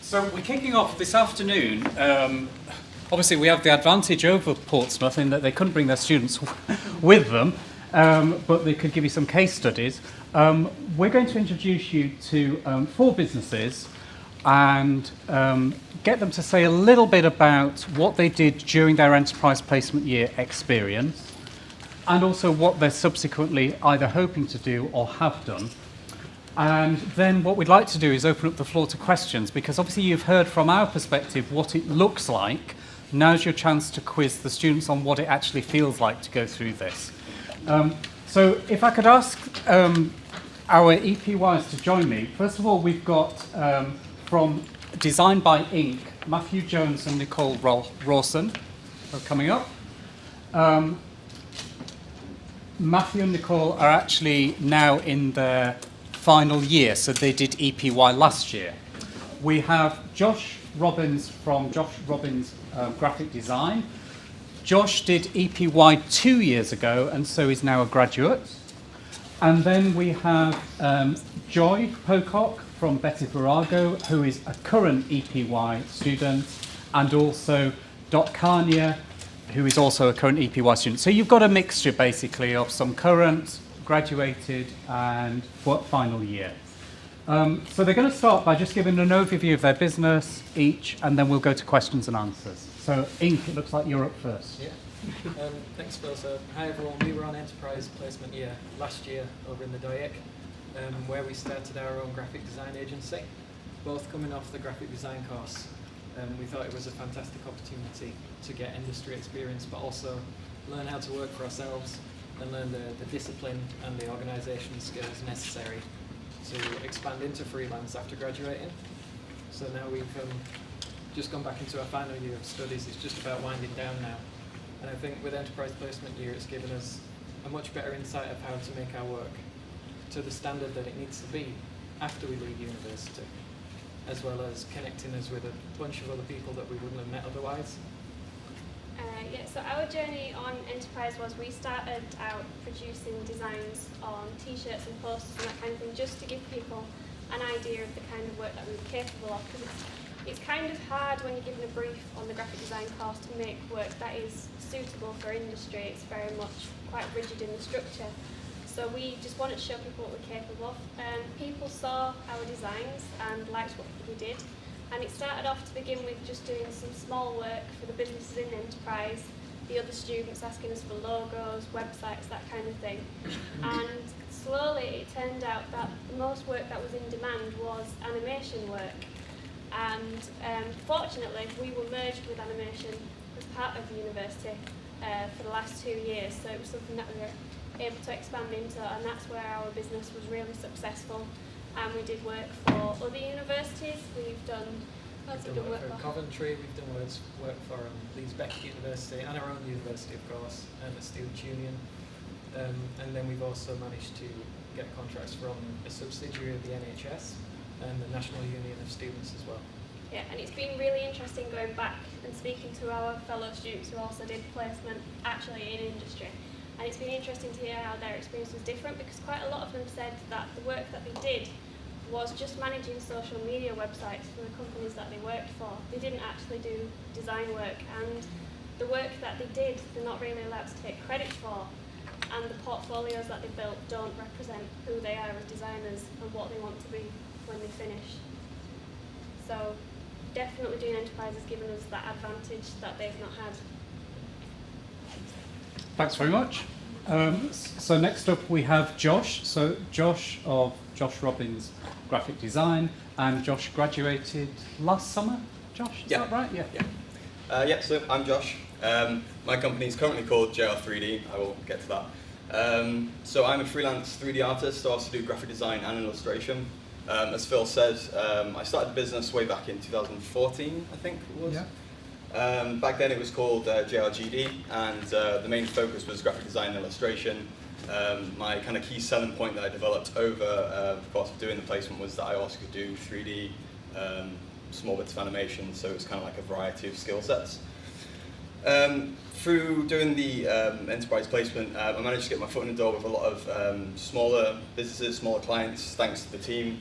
So we're kicking off this afternoon. Obviously, we have the advantage over Portsmouth in that they couldn't bring their students with them, but they could give you some case studies. We're going to introduce you to 4 businesses and get them to say a little bit about what they did during their enterprise placement year experience, and also what they're subsequently either hoping to do or have done. And then what we'd like to do is open up the floor to questions, because obviously you've heard from our perspective what it looks like. Now's your chance to quiz the students on what it actually feels like to go through this. So if I could ask our EPYs to join me. First of all, we've got from Design by Inc, Matthew Jones and Nicole Rawson are coming up. Matthew and Nicole are actually now in their final year, so they did EPY last year. We have Josh Robbins from Josh Robbins Graphic Design. Josh did EPY 2 years ago, and so is now a graduate. And then we have Joy Pocock from Betty Virago, who is a current EPY student, and also Dot Kania, who is also a current EPY student. So you've got a mixture, basically, of some current, graduated, and final year. So they're going to start by just giving an overview of their business each, and then we'll go to questions and answers. So, Inc, it looks like you're up first. Yeah. Thanks, Phil. So, hi everyone. We were on enterprise placement year last year over in the DOIC, where we started our own graphic design agency, both coming off the graphic design course. We thought it was a fantastic opportunity to get industry experience, but also learn how to work for ourselves and learn the discipline and the organisation skills necessary to expand into freelance after graduating. So now we've just gone back into our final year of studies. It's just about winding down now. And I think with enterprise placement year, it's given us a much better insight of how to make our work to the standard that it needs to be after we leave university, as well as connecting us with a bunch of other people that we wouldn't have met otherwise. Yeah, so our journey on enterprise was we started out producing designs on t-shirts and posters and that kind of thing, just to give people an idea of the kind of work that we were capable of. Because it's kind of hard when you're given a brief on the graphic design course to make work that is suitable for industry. It's very much quite rigid in the structure. So we just wanted to show people what we're capable of. People saw our designs and liked what we did. And it started off to begin with just doing some small work for the businesses in enterprise, the other students asking us for logos, websites, that kind of thing. And slowly it turned out that the most work that was in demand was animation work. And fortunately we were merged with animation as part of the university for the last 2 years, so it was something that we were able to expand into, and that's where our business was really successful. And we did work for other universities. We've done work for Coventry, we've done work for Leeds Beckett University and our own university, of course, and the Students' Union. And then we've also managed to get contracts from a subsidiary of the NHS and the National Union of Students as well. Yeah, and it's been really interesting going back and speaking to our fellow students who also did placement actually in industry. And it's been interesting to hear how their experience was different, because quite a lot of them said that the work that they did was just managing social media websites for the companies that they worked for. They didn't actually do design work, and the work that they did, they're not really allowed to take credit for. And the portfolios that they built don't represent who they are as designers and what they want to be when they finish. So definitely doing enterprise has given us that advantage that they've not had. Thanks very much. So next up we have Josh. So Josh of Josh Robbins Graphic Design, and Josh graduated last summer. Josh, is that right? Yeah. So I'm Josh. My company is currently called JR3D. I will get to that. So I'm a freelance 3D artist. So I also do graphic design and illustration. As Phil said, I started the business way back in 2014, I think it was. Yeah. Back then it was called JRGD, and the main focus was graphic design and illustration. My kind of key selling point that I developed over the course of doing the placement was that I also could do 3D, small bits of animation, so it was kind of like a variety of skill sets. Through doing the enterprise placement, I managed to get my foot in the door with a lot of smaller businesses, smaller clients, thanks to the team.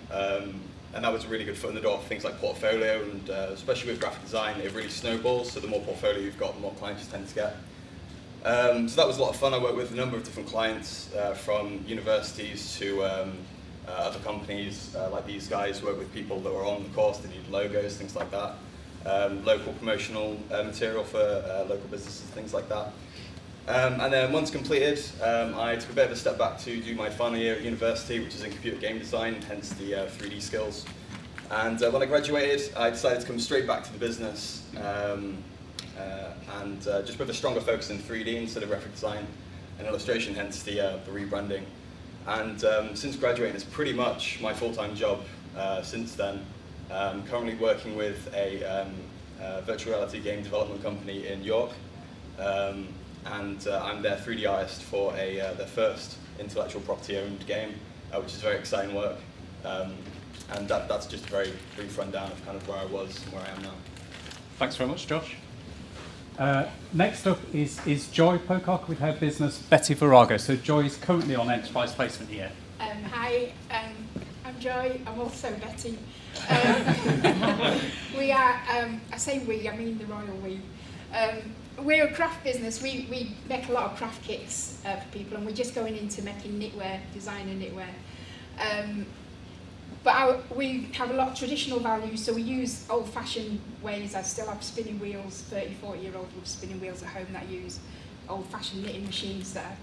and that was a really good foot in the door for things like portfolio, and especially with graphic design, it really snowballs, so the more portfolio you've got, the more clients you tend to get. So that was a lot of fun. I worked with a number of different clients, from universities to other companies, like these guys work with people that were on the course, they need logos, things like that. Local promotional material for local businesses, things like that. And then once completed, I took a bit of a step back to do my final year at university, which is in computer game design, hence the 3D skills. And when I graduated, I decided to come straight back to the business, and just with a stronger focus in 3D instead of graphic design and illustration, hence the rebranding. And since graduating, it's pretty much my full-time job since then. I'm currently working with a virtual reality game development company in York, and I'm their 3D artist for their first intellectual property-owned game, which is very exciting work. And that's just a very brief rundown of kind of where I was and where I am now. Thanks very much, Josh. Next up is Joy Pocock with her business Betty Virago. So Joy is currently on enterprise placement here. Hi, I'm Joy. I'm also Betty. We are, I say we, I mean the royal we. We're a craft business. We make a lot of craft kits for people, and we're just going into making knitwear, designer knitwear. But we have a lot of traditional values, so we use old-fashioned ways. I still have spinning wheels, 30, 40-year-old with spinning wheels at home that use old-fashioned knitting machines that are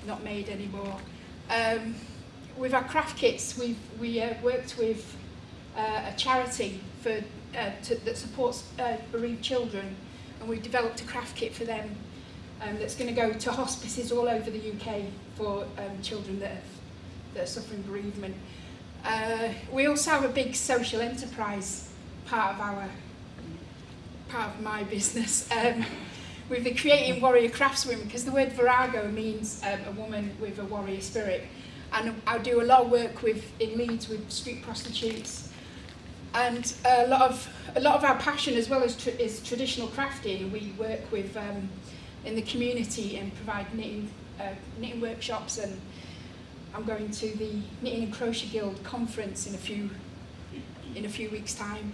not made anymore. With our craft kits, we worked with a charity that supports bereaved children, and we've developed a craft kit for them that's going to go to hospices all over the UK for children that are suffering bereavement. We also have a big social enterprise part of my business. We've been creating warrior craftswomen, because the word virago means a woman with a warrior spirit. And I do a lot of work in Leeds with street prostitutes. And a lot of our passion, as well as is traditional crafting. We work with in the community and provide knitting workshops, and I'm going to the Knitting and Crochet Guild conference in a few weeks' time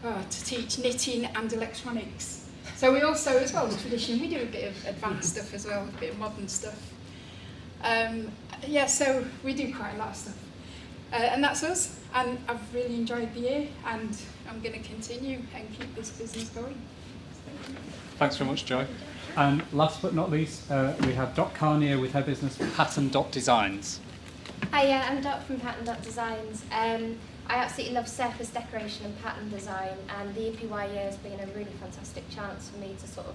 to teach knitting and electronics. So we also, as well as tradition, we do a bit of advanced stuff as well, a bit of modern stuff. Yeah, so we do quite a lot of stuff. And that's us, and I've really enjoyed the year, and I'm going to continue and keep this business going. Thanks very much, Joy. And last but not least, we have Dot Carnier with her business Pattern.Designs. Hi, I'm Dot from Pattern.Designs. I absolutely love surface decoration and pattern design, and the EPY year has been a really fantastic chance for me to sort of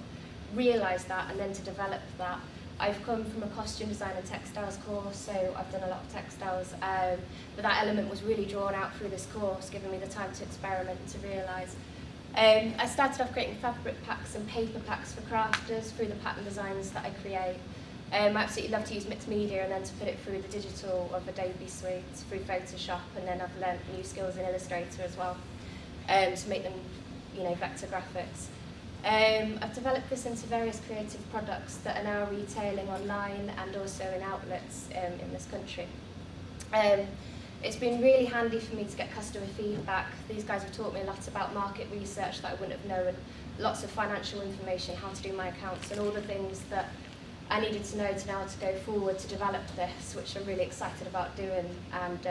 realise that and then to develop that. I've come from a costume design and textiles course, so I've done a lot of textiles, but that element was really drawn out through this course, giving me the time to experiment and to realise. I started off creating fabric packs and paper packs for crafters through the pattern designs that I create. I absolutely love to use mixed media and then to put it through the digital of Adobe Suite, through Photoshop, and then I've learnt new skills in Illustrator as well, to make them, vector graphics. I've developed this into various creative products that are now retailing online and also in outlets in this country. It's been really handy for me to get customer feedback. These guys have taught me a lot about market research that I wouldn't have known, lots of financial information, how to do my accounts, and all the things that I needed to know to now to go forward to develop this, which I'm really excited about doing. And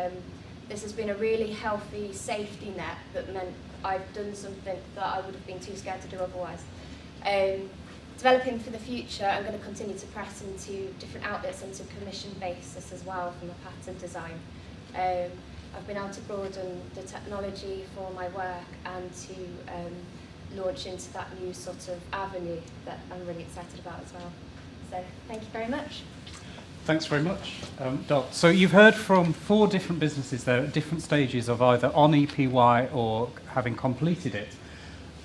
this has been a really healthy safety net that meant I've done something that I would have been too scared to do otherwise. Developing for the future, I'm going to continue to press into different outlets and to commission basis as well from a pattern design. I've been able to broaden the technology for my work and to launch into that new sort of avenue that I'm really excited about as well. So thank you very much. Thanks very much, Dot. So you've heard from 4 different businesses there at different stages of either on EPY or having completed it.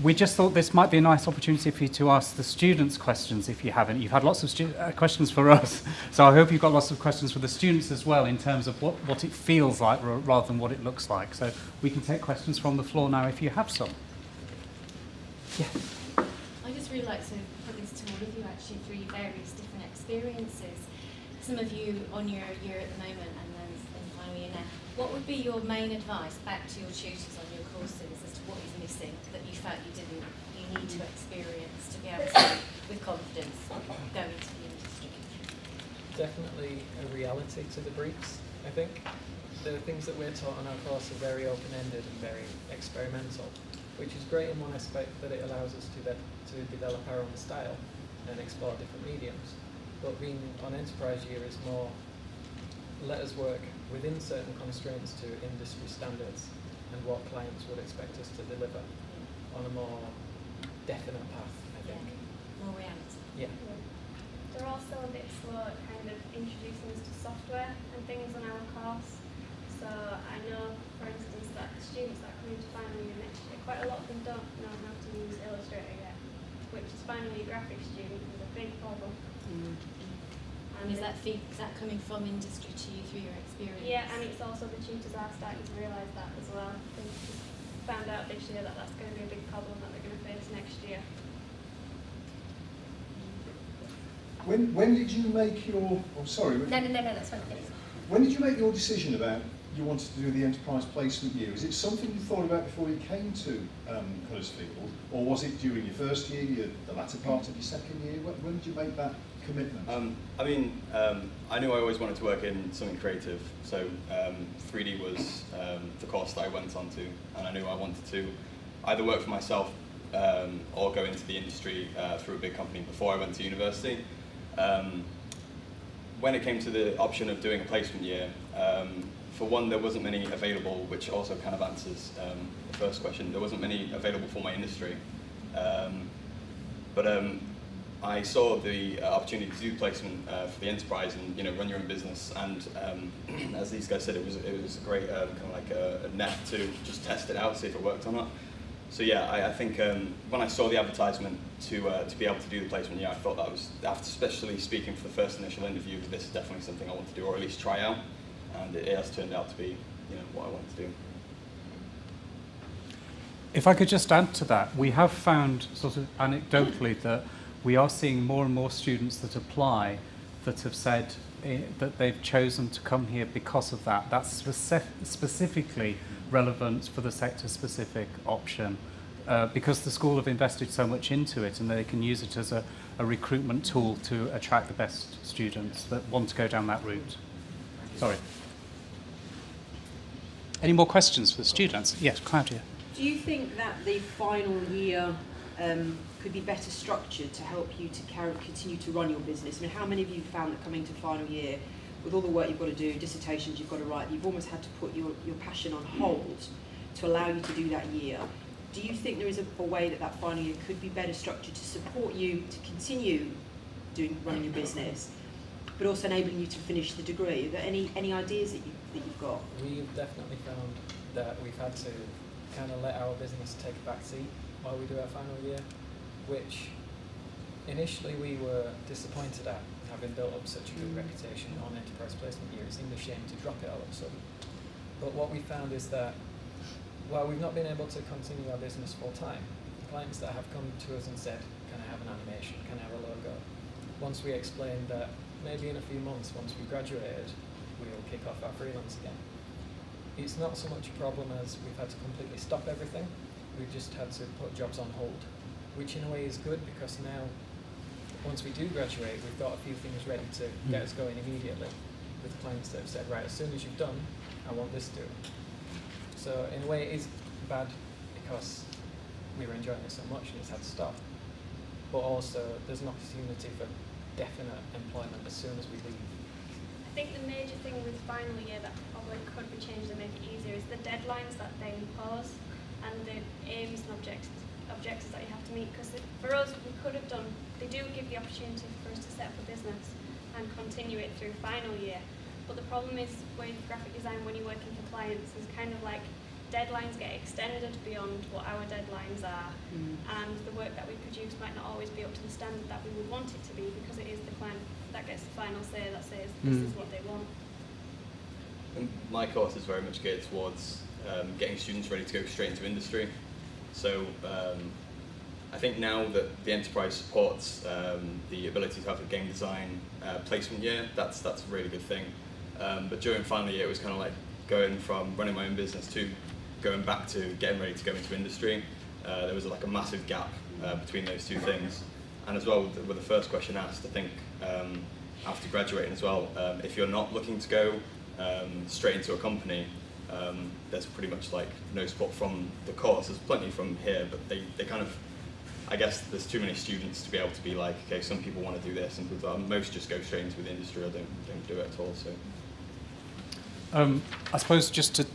We just thought this might be a nice opportunity for you to ask the students questions if you haven't. You've had lots of questions for us, so I hope you've got lots of questions for the students as well in terms of what it feels like rather than what it looks like. So we can take questions from the floor now if you have some. Yeah. I just really like to put this to all of you actually through various different experiences. Some of you on your year at the moment and then in the final year year now. What would be your main advice back to your tutors on your courses as to what is missing that you felt you need to experience to be able to, with confidence, go into the industry? Definitely a reality to the briefs, I think. The things that we're taught on our course are very open-ended and very experimental, which is great in one aspect that it allows us to develop our own style and explore different mediums. But being on enterprise year is more, let us work within certain constraints to industry standards and what clients would expect us to deliver on a more definite path, I think. Yeah. More reality. Yeah. They're also a bit slow at kind of introducing us to software and things on our course. So I know, for instance, that students that come into final year next year, quite a lot of them don't know how to use Illustrator yet, which is final year graphics students is a big problem. And is that coming from industry to you through your experience? Yeah, and it's also the tutors are starting to realise that as well. They've just found out this year that that's going to be a big problem that they're going to face next year. When did you make your? Oh, sorry. No, that's fine. When did you make your decision about you wanted to do the enterprise placement year? Is it something you thought about before you came to Huddersfield, or was it during your first year, the latter part of your second year? When did you make that commitment? I knew I always wanted to work in something creative, so 3D was the course that I went on to, and I knew I wanted to either work for myself or go into the industry through a big company before I went to university. When it came to the option of doing a placement year, for one, there wasn't many available, which also kind of answers the first question. There wasn't many available for my industry. But I saw the opportunity to do placement for the enterprise and run your own business. And as these guys said, it was a great kind of like a net to just test it out, see if it worked or not. So yeah, I think when I saw the advertisement to be able to do the placement, I thought that was, after especially speaking for the first initial interview, this is definitely something I want to do, or at least try out. And it has turned out to be, what I want to do. If I could just add to that, we have found sort of anecdotally that we are seeing more and more students that apply that have said that they've chosen to come here because of that. That's specifically relevant for the sector-specific option because the school have invested so much into it, and they can use it as a recruitment tool to attract the best students that want to go down that route. Sorry. Any more questions for the students? Yes, Claudia. Do you think that the final year could be better structured to help you to continue to run your business? I mean, how many of you found that coming to final year, with all the work you've got to do, dissertations you've got to write, you've almost had to put your passion on hold to allow you to do that year? Do you think there is a way that final year could be better structured to support you to continue running your business, but also enabling you to finish the degree? Are there any ideas that you've got? We've definitely found that we've had to kind of let our business take a back seat while we do our final year, which initially we were disappointed at, having built up such a good reputation on enterprise placement year. It seemed a shame to drop it all of a sudden. But what we found is that while we've not been able to continue our business full time, the clients that have come to us and said, can I have an animation, can I have a logo? Once we explained that maybe in a few months, once we graduated, we'll kick off our freelance again. It's not so much a problem as we've had to completely stop everything. We've just had to put jobs on hold, which in a way is good because now, once we do graduate, we've got a few things ready to get us going immediately with clients that have said, right, as soon as you've done, I want this to. So in a way it is bad because we were enjoying it so much and it's had to stop. But also there's an opportunity for definite employment as soon as we leave. I think the major thing with final year that probably could be changed to make it easier is the deadlines that they impose and the aims and objectives that you have to meet. Because for us, we could have done, they do give the opportunity for us to set up a business and continue it through final year. But the problem is with graphic design, when you're working for clients, is kind of like deadlines get extended beyond what our deadlines are, and the work that we produce might not always be up to the standard that we would want it to be, because it is the client that gets the final say, that says this is what they want. And my course is very much geared towards getting students ready to go straight into industry. So I think now that the enterprise supports the ability to have a game design placement year, that's a really good thing. But during final year, it was kind of like going from running my own business to going back to getting ready to go into industry. There was like a massive gap between those two things. And as well, with the first question asked, I think after graduating as well, if you're not looking to go straight into a company, there's pretty much like no support from the course. There's plenty from here, but they kind of, I guess there's too many students to be able to be like, okay, some people want to do this, and people, most just go straight into the industry or don't do it at all. So, I suppose just to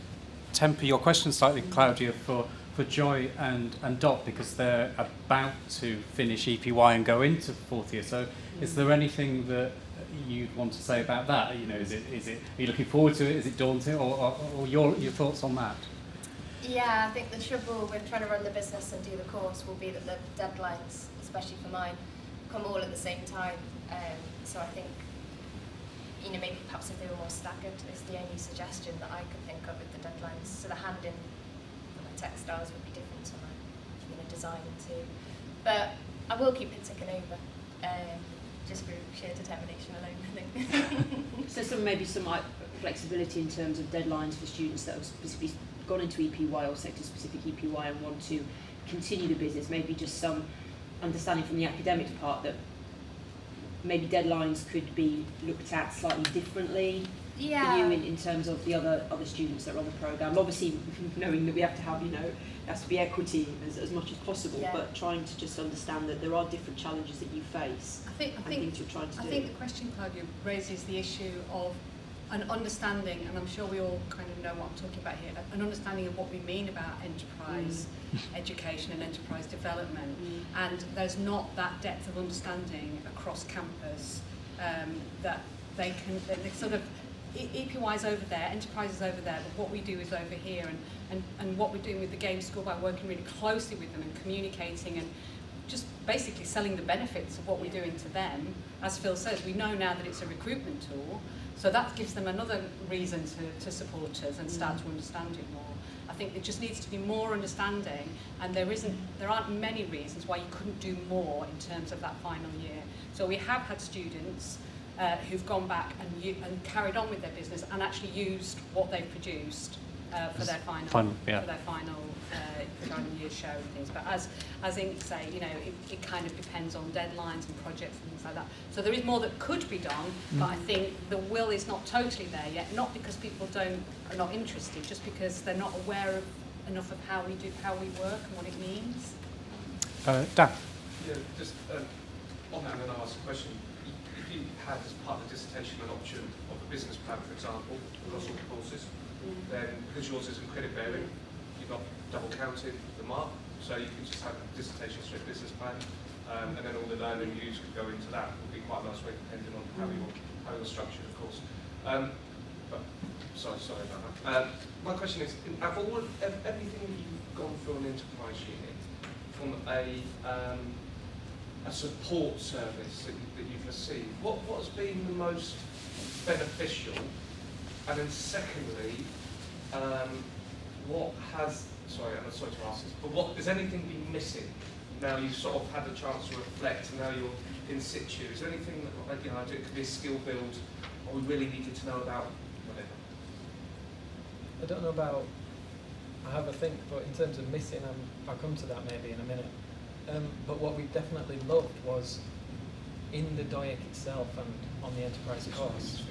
temper your question slightly, Claudia, for Joy and Dot, because they're about to finish EPY and go into fourth year. So, is there anything that you'd want to say about that? You know, is it are you looking forward to it? Is it daunting, or your thoughts on that? Yeah, I think the trouble with trying to run the business and do the course will be that the deadlines, especially for mine, come all at the same time. So I think, you know, maybe perhaps if they were more staggered is the only suggestion that I could think of with the deadlines. So the hand-in for my textiles would be different to my design too. But I will keep it ticking over, just for sheer determination alone, I think. So maybe some flexibility in terms of deadlines for students that have specifically gone into EPY or sector-specific EPY and want to continue the business, maybe just some understanding from the academics part that maybe deadlines could be looked at slightly differently for you in terms of the other students that are on the programme. Obviously, knowing that we have to have, there has to be equity as much as possible, but trying to just understand that there are different challenges that you face. I think you're trying to do. I think the question, Claudia, raises the issue of an understanding, and I'm sure we all kind of know what I'm talking about here, an understanding of what we mean about enterprise education and enterprise development. And there's not that depth of understanding across campus that they sort of, EPY's over there, enterprise is over there, but what we do is over here. And what we're doing with the game school by working really closely with them and communicating and just basically selling the benefits of what we're doing to them. As Phil says, we know now that it's a recruitment tool, so that gives them another reason to support us and start to understand it more. I think there just needs to be more understanding, and there aren't many reasons why you couldn't do more in terms of that final year. So we have had students who've gone back and carried on with their business and actually used what they've produced for their final year show and things. But as Ink say, it kind of depends on deadlines and projects and things like that. So there is more that could be done, but I think the will is not totally there yet. Not because people are not interested, just because they're not aware of enough of how we work and what it means. Dan. Yeah, just on that, I'm going to ask a question. If you had as part of the dissertation an option of a business plan, for example, across all the courses, then because yours isn't credit bearing, you're not double counted the mark, so you could just have a dissertation straight business plan, and then all the learning views could go into that. Would be quite a nice way, depending on how you're structured, of course. But sorry about that. My question is, out of everything that you've gone through an enterprise unit, from a support service that you've received, what has been the most beneficial? And then secondly, I'm sorry to ask this, but what has anything been missing? Now you've sort of had a chance to reflect, and now you're in situ. Is there anything that, it could be a skill build, or we really needed to know about whatever? I don't know about, I have a think, but in terms of missing, I'll come to that maybe in a minute. But what we definitely loved was in the DOIC itself and on the enterprise course.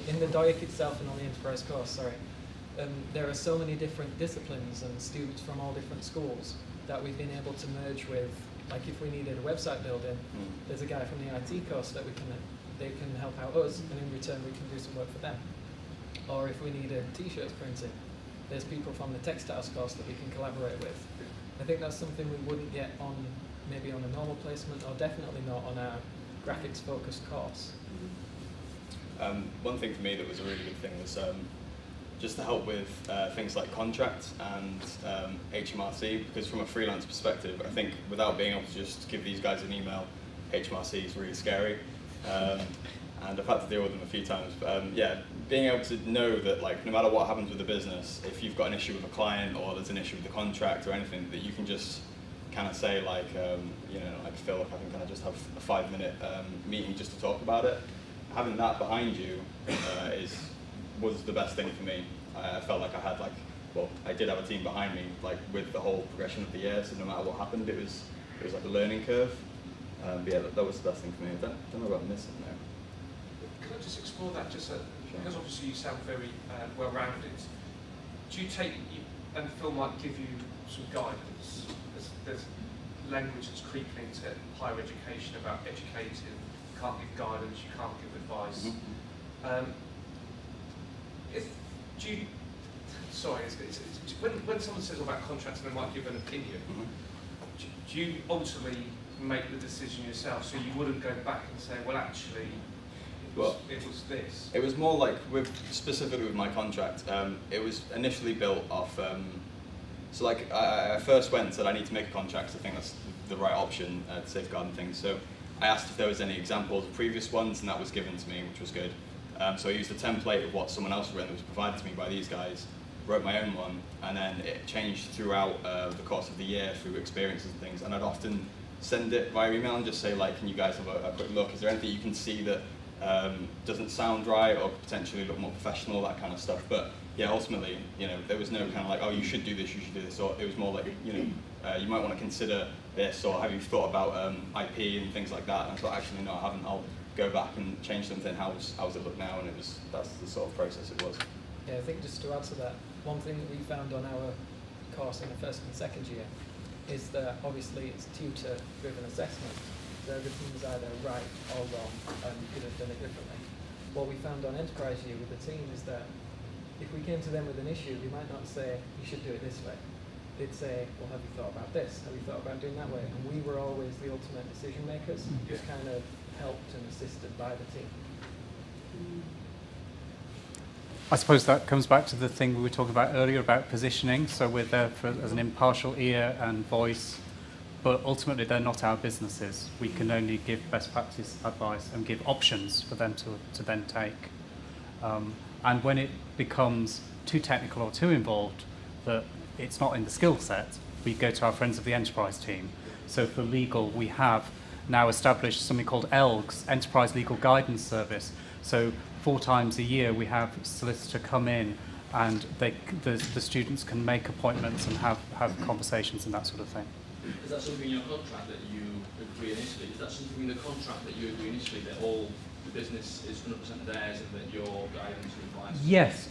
In the DOIC itself and on the enterprise course, there are so many different disciplines and students from all different schools that we've been able to merge with. Like if we needed a website building, there's a guy from the IT course that they can help out us, and in return we can do some work for them. Or if we needed t-shirts printed, there's people from the textiles course that we can collaborate with. I think that's something we wouldn't get maybe on a normal placement, or definitely not on our graphics focused course. One thing for me that was a really good thing was just to help with things like contracts and HMRC, because from a freelance perspective, I think without being able to just give these guys an email, HMRC is really scary. And I've had to deal with them a few times. But being able to know that no matter what happens with the business, if you've got an issue with a client or there's an issue with the contract or anything, that you can just kind of say Phil, if I can kind of just have a 5-minute meeting just to talk about it. Having that behind you was the best thing for me. I felt like I had I did have a team behind me, with the whole progression of the year. So no matter what happened, it was like a learning curve. But yeah, that was the best thing for me. I don't know about missing now. Can I just explore that? Because obviously you sound very well-rounded. Do you and Phil might give you some guidance? There's language that's creeping into higher education about educating. You can't give guidance, you can't give advice. When someone says about contracts and they might give an opinion, do you ultimately make the decision yourself? So you wouldn't go back and say, well, actually, it was this. It was more specifically with my contract. It was initially built off. I first went and said I need to make a contract. I think that's the right option to safeguard things. So I asked if there was any examples of previous ones, and that was given to me, which was good. So I used a template of what someone else wrote that was provided to me by these guys, wrote my own one, and then it changed throughout the course of the year through experiences and things. And I'd often send it via email and just say, can you guys have a quick look? Is there anything you can see that doesn't sound right or potentially look more professional, that kind of stuff? But yeah, ultimately, there was no kind of you should do this, you should do this, or it was more you might want to consider this, or have you thought about IP and things like that? And I thought, actually, no, I haven't. I'll go back and change something. How's it look now? And that's the sort of process it was. Yeah, I think just to add to that, one thing that we found on our course in the first and second year is that obviously it's tutor-driven assessment. So everything's either right or wrong, and you could have done it differently. What we found on enterprise year with the team is that if we came to them with an issue, they might not say, you should do it this way. They'd say, well, have you thought about this? Have you thought about doing that way? And we were always the ultimate decision makers, just kind of helped and assisted by the team. I suppose that comes back to the thing we were talking about earlier about positioning. So we're there as an impartial ear and voice, but ultimately they're not our businesses. We can only give best practice advice and give options for them to then take. And when it becomes too technical or too involved, that it's not in the skill set, we go to our friends of the enterprise team. So for legal, we have now established something called ELGS, Enterprise Legal Guidance Service. So 4 times a year we have a solicitor come in, and the students can make appointments and have conversations and that sort of thing. Is that something in your contract that you agree initially? Is that something in the contract that you agree initially, that all the business is 100% theirs and that your guidance and advice? Yes,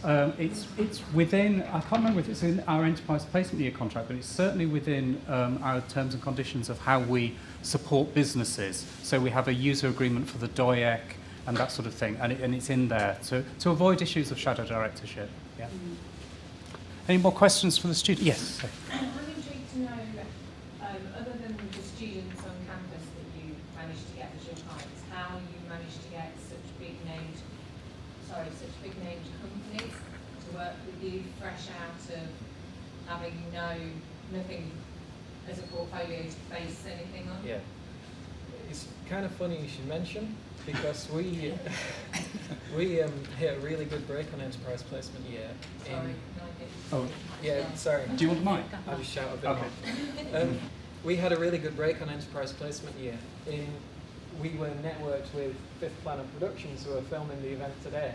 it's within, I can't remember if it's in our enterprise placement year contract, but it's certainly within our terms and conditions of how we support businesses. So we have a user agreement for the DOIEC and that sort of thing, and it's in there to avoid issues of shadow directorship. Yeah. Any more questions for the student? Yes. I'm intrigued to know, other than the students on campus that you managed to get as your clients, how you managed to get such big named companies to work with you, fresh out of having nothing as a portfolio to base anything on? Yeah. It's kind of funny you should mention, because we hit a really good break on enterprise placement year. Sorry. Do you want the mic? I'll just shout a bit more. We had a really good break on enterprise placement year. We were networked with Fifth Planet Productions, who are filming the event today.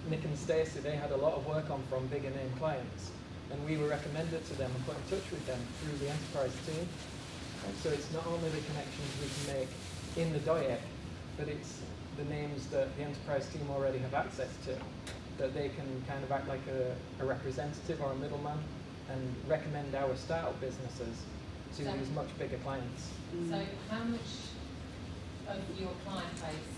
Nick and Stacey, they had a lot of work on from bigger name clients, and we were recommended to them and put in touch with them through the enterprise team. So it's not only the connections we can make in the DOIEC, but it's the names that the enterprise team already have access to, that they can kind of act like a representative or a middleman and recommend our startup businesses to these much bigger clients. So how much of your client base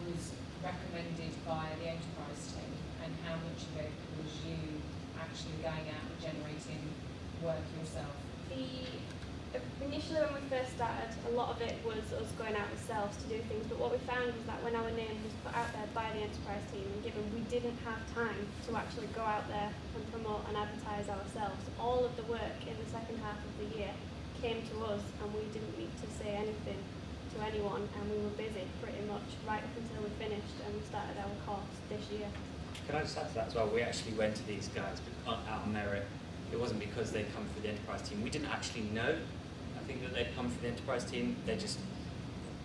was recommended by the enterprise team, and how much of it was you actually going out and generating work yourself? Initially when we first started, a lot of it was us going out ourselves to do things, but what we found was that when our name was put out there by the enterprise team, and given we didn't have time to actually go out there and promote and advertise ourselves, all of the work in the second half of the year came to us, and we didn't need to say anything to anyone, and we were busy pretty much right up until we finished and we started our course this year. Can I just add to that as well? We actually went to these guys out of merit. It wasn't because they'd come through the enterprise team. We didn't actually know, I think, that they'd come through the enterprise team. They just,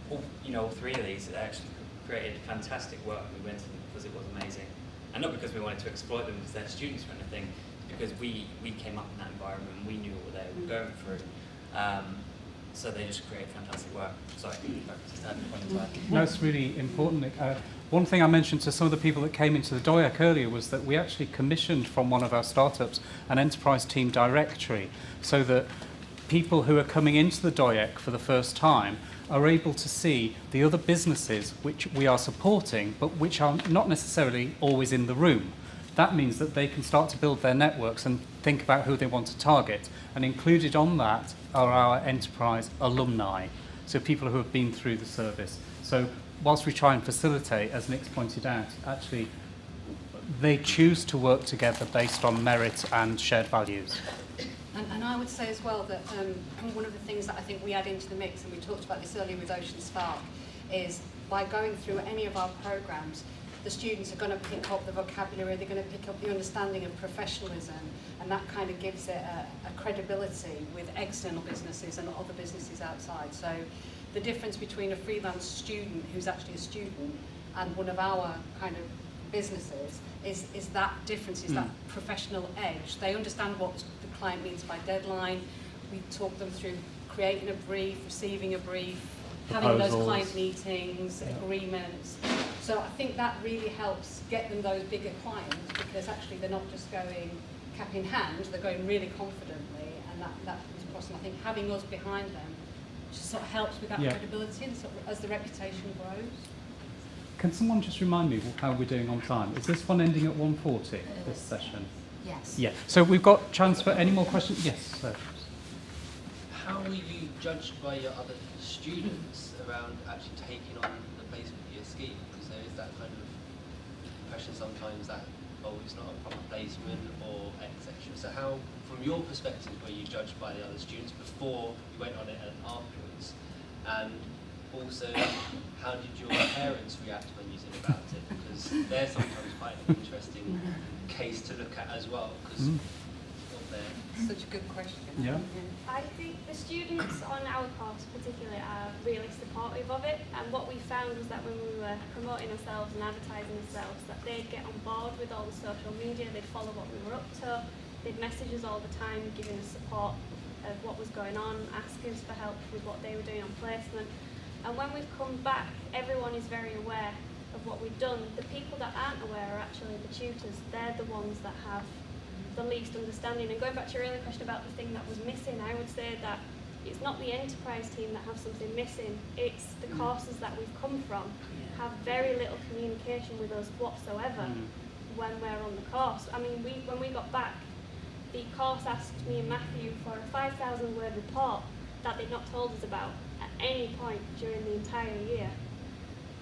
all 3 of these actually created fantastic work. We went to them because it was amazing. And not because we wanted to exploit them as their students or anything, because we came up in that environment and we knew what they were going through. So they just create fantastic work. Sorry, I just had a point to add. No, it's really important. One thing I mentioned to some of the people that came into the DOIAC earlier was that we actually commissioned from one of our startups an enterprise team directory, so that people who are coming into the DOIAC for the first time are able to see the other businesses which we are supporting, but which are not necessarily always in the room. That means that they can start to build their networks and think about who they want to target. And included on that are our enterprise alumni, so people who have been through the service. So whilst we try and facilitate, as Nick's pointed out, actually they choose to work together based on merit and shared values. And I would say as well that one of the things that I think we add into the mix, and we talked about this earlier with Ocean Spark, is by going through any of our programmes, the students are going to pick up the vocabulary, they're going to pick up the understanding of professionalism, and that kind of gives it a credibility with external businesses and other businesses outside. So the difference between a freelance student who's actually a student and one of our kind of businesses is that difference, is that professional edge. They understand what the client means by deadline. We talk them through creating a brief, receiving a brief, having those client meetings, agreements. So I think that really helps get them those bigger clients, because actually they're not just going cap in hand, they're going really confidently, and that comes across. And I think having us behind them just sort of helps with that credibility, and sort of, as the reputation grows. Can someone just remind me how we're doing on time? Is this one ending at 1:40, this session? Yes. Yeah. So we've got chance for any more questions? Yes, sir. How are you judged by your other students around actually taking on the placement year scheme? Because there is that kind of impression sometimes that, oh, it's not a proper placement or etc. So how, from your perspective, were you judged by the other students before you went on it and afterwards? And also, how did your parents react when you said about it? Because they're sometimes quite an interesting case to look at as well, because Such a good question. Yeah. I think the students on our course particularly are really supportive of it, and what we found was that when we were promoting ourselves and advertising ourselves, that they'd get on board with all the social media, they'd follow what we were up to, they'd message us all the time giving us support of what was going on, ask us for help with what they were doing on placement. And when we've come back, everyone is very aware of what we've done. The people that aren't aware are actually the tutors. They're the ones that have the least understanding. And going back to your earlier question about the thing that was missing, I would say that it's not the enterprise team that have something missing, it's the courses that we've come from have very little communication with us whatsoever when we're on the course. I mean, when we got back, the course asked me and Matthew for a 5,000 word report that they'd not told us about at any point during the entire year.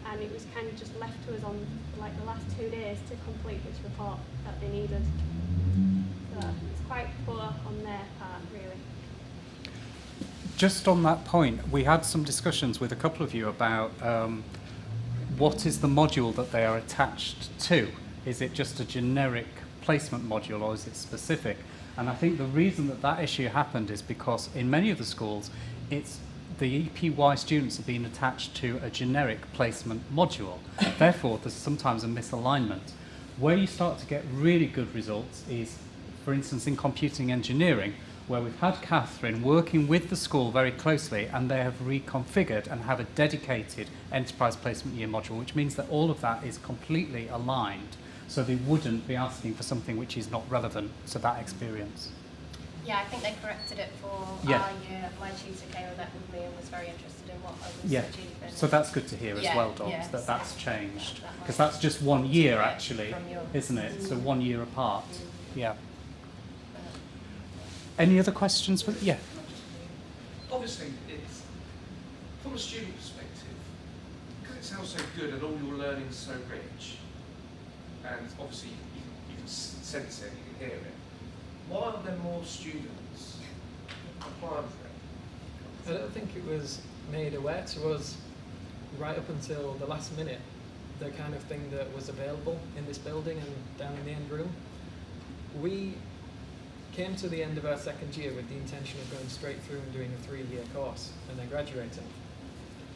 And it was kind of just left to us on like the last 2 days to complete this report that they needed. So it's quite poor on their part, really. Just on that point, we had some discussions with a couple of you about what is the module that they are attached to. Is it just a generic placement module, or is it specific? And I think the reason that that issue happened is because in many of the schools, it's the EPY students are being attached to a generic placement module. Therefore, there's sometimes a misalignment. Where you start to get really good results is, for instance, in computing engineering, where we've had Catherine working with the school very closely, and they have reconfigured and have a dedicated enterprise placement year module, which means that all of that is completely aligned. So they wouldn't be asking for something which is not relevant to that experience. Yeah, I think they corrected it for our year. My tutor came and met with me and was very interested in what I was achieving. So that's good to hear as well, Dogs, that that's changed. Because that's just 1 year, actually, isn't it? So 1 year apart. Yeah. Any other questions? Yeah. Obviously, it's from a student perspective, because it sounds so good and all your learning is so rich, and obviously you can sense it, you can hear it. Why are there more students applying for it? I don't think it was made aware to us right up until the last minute, the kind of thing that was available in this building and down in the end room. We came to the end of our second year with the intention of going straight through and doing a 3-year course and then graduating.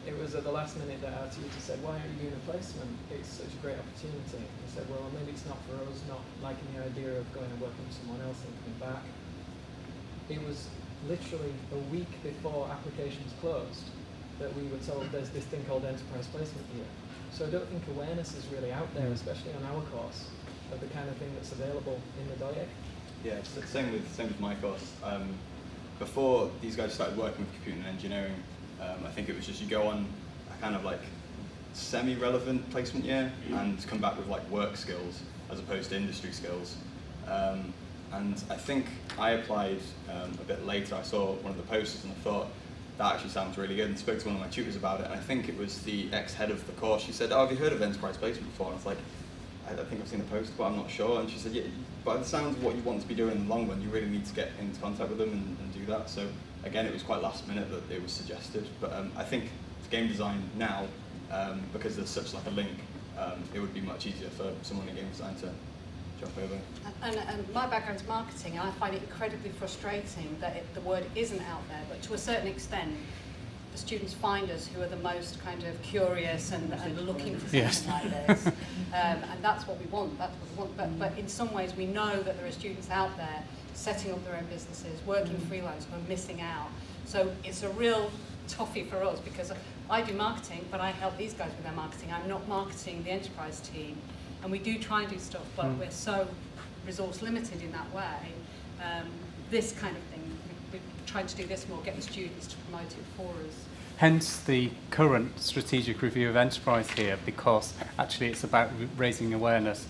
it was at the last minute that our tutor said, why aren't you doing a placement? It's such a great opportunity. I said, well, maybe it's not for us, not liking the idea of going and working with someone else and coming back. It was literally a week before applications closed that we were told there's this thing called enterprise placement year. So I don't think awareness is really out there, especially on our course, of the kind of thing that's available in the DIEC. Yeah, it's the same with my course. Before these guys started working with computer and engineering, I think it was just you go on a kind of like semi-relevant placement year and come back with like work skills as opposed to industry skills. And I think I applied a bit later. I saw one of the posters and I thought, that actually sounds really good, and spoke to one of my tutors about it, and I think it was the ex-head of the course. She said, oh, have you heard of enterprise placement before? And I was like, I think I've seen the poster, but I'm not sure. And she said, yeah, by the sounds of what you want to be doing in the long run, you really need to get into contact with them and do that. So again, it was quite last minute that it was suggested, but I think for game design now, because there's such like a link, it would be much easier for someone in game design to jump over. And my background's marketing, and I find it incredibly frustrating that the word isn't out there, but to a certain extent, the students find us who are the most kind of curious and looking for something like this. And that's what we want, But in some ways, we know that there are students out there setting up their own businesses, working freelance, who are missing out. So it's a real toughie for us, because I do marketing, but I help these guys with their marketing. I'm not marketing the enterprise team. And we do try and do stuff, but we're so resource limited in that way. This kind of thing, we're trying to do this more, get the students to promote it for us. Hence the current strategic review of enterprise here, because actually it's about raising awareness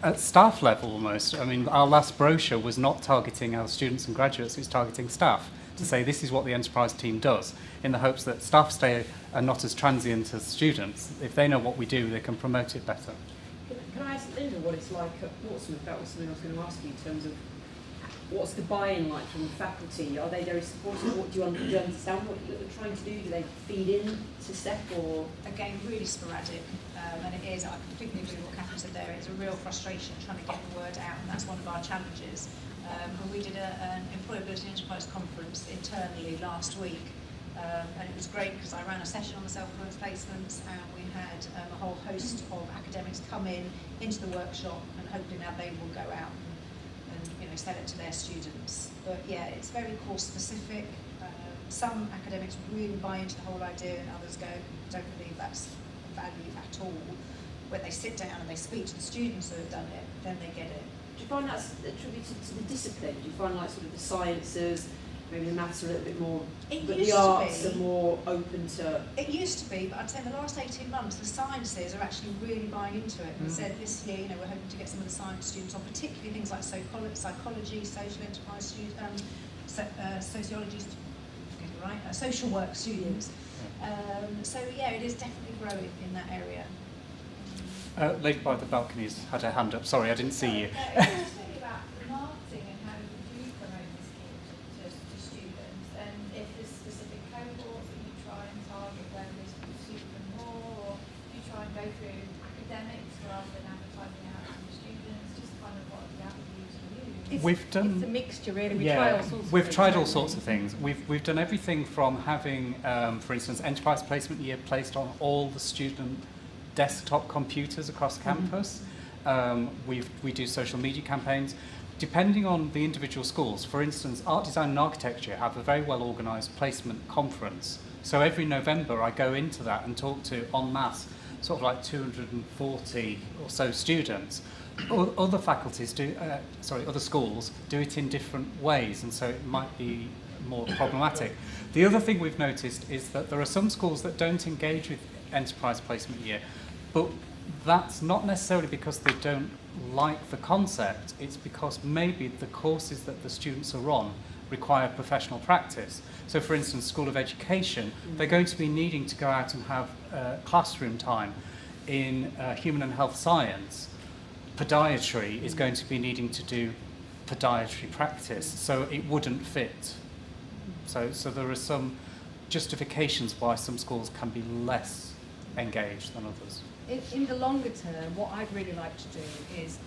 at staff level almost. I mean, our last brochure was not targeting our students and graduates, it was targeting staff to say this is what the enterprise team does, in the hopes that staff are not as transient as students. If they know what we do, they can promote it better. Can I ask Linda what it's like at Portsmouth? That was something I was going to ask you in terms of what's the buy-in like from the faculty? Are they very supportive? What do you understand what you're trying to do? Do they feed in to SEP or? Again, really sporadic, and it is. I completely agree with what Catherine said there. It's a real frustration trying to get the word out, and that's one of our challenges. And we did an employability enterprise conference internally last week, and it was great because I ran a session on the self-employed placements, and we had a whole host of academics come into the workshop, and hopefully now they will go out and sell it to their students. But yeah, it's very course specific. Some academics really buy into the whole idea, and others don't believe that's value at all. When they sit down and they speak to the students who have done it, then they get it. Do you find that's attributed to the discipline? Do you find like sort of the sciences, maybe the maths are a little bit more, but the arts are more open to? It used to be, but I'd say in the last 18 months, the sciences are actually really buying into it. And said this year, we're hoping to get some of the science students on, particularly things like psychology, social enterprise students, sociology, social work students. So yeah, it is definitely growing in that area. Lady by the balcony's had her hand up. Sorry, I didn't see you. I was thinking about the marketing and how you do promote this to students, and if there's specific cohorts that you try and target where this will suit them more, or you try and go through academics rather than advertising out to the students, just kind of what the avenues you use. It's a mixture, really. We've tried all sorts of things. We've done everything from having, for instance, enterprise placement year placed on all the student desktop computers across campus. We do social media campaigns. Depending on the individual schools, for instance, art, design and architecture have a very well organised placement conference. So every November I go into that and talk to en masse, sort of like 240 or so students. Other faculties other schools do it in different ways, and so it might be more problematic. The other thing we've noticed is that there are some schools that don't engage with enterprise placement year, but that's not necessarily because they don't like the concept, it's because maybe the courses that the students are on require professional practice. So for instance, School of Education, they're going to be needing to go out and have classroom time in human and health science. Podiatry is going to be needing to do podiatry practice, so it wouldn't fit. So there are some justifications why some schools can be less engaged than others. In the longer term, what I'd really like to do is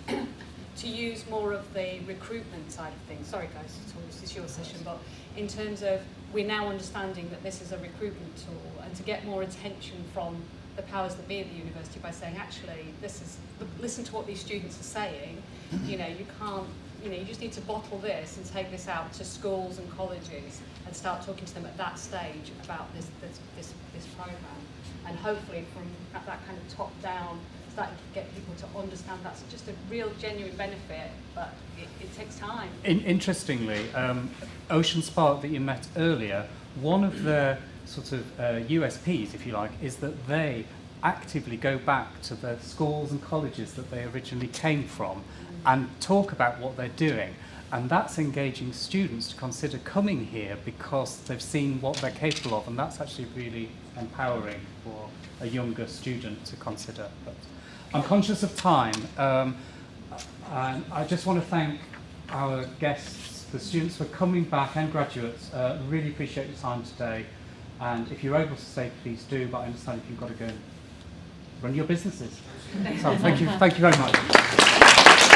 to use more of the recruitment side of things. Sorry guys, this is your session, but in terms of we're now understanding that this is a recruitment tool, and to get more attention from the powers that be at the university by saying, actually, listen to what these students are saying. You know, you can't, you know, you just need to bottle this and take this out to schools and colleges and start talking to them at that stage about this program. And hopefully from that kind of top down, starting to get people to understand that's just a real genuine benefit, but it takes time. Interestingly, Ocean Spark that you met earlier, one of their sort of USPs, if you like, is that they actively go back to the schools and colleges that they originally came from and talk about what they're doing. And that's engaging students to consider coming here because they've seen what they're capable of, and that's actually really empowering for a younger student to consider. But I'm conscious of time, and I just want to thank our guests, the students, for coming back, and graduates. Really appreciate your time today. And if you're able to stay, please do, but I understand if you've got to go and run your businesses. So thank you very much.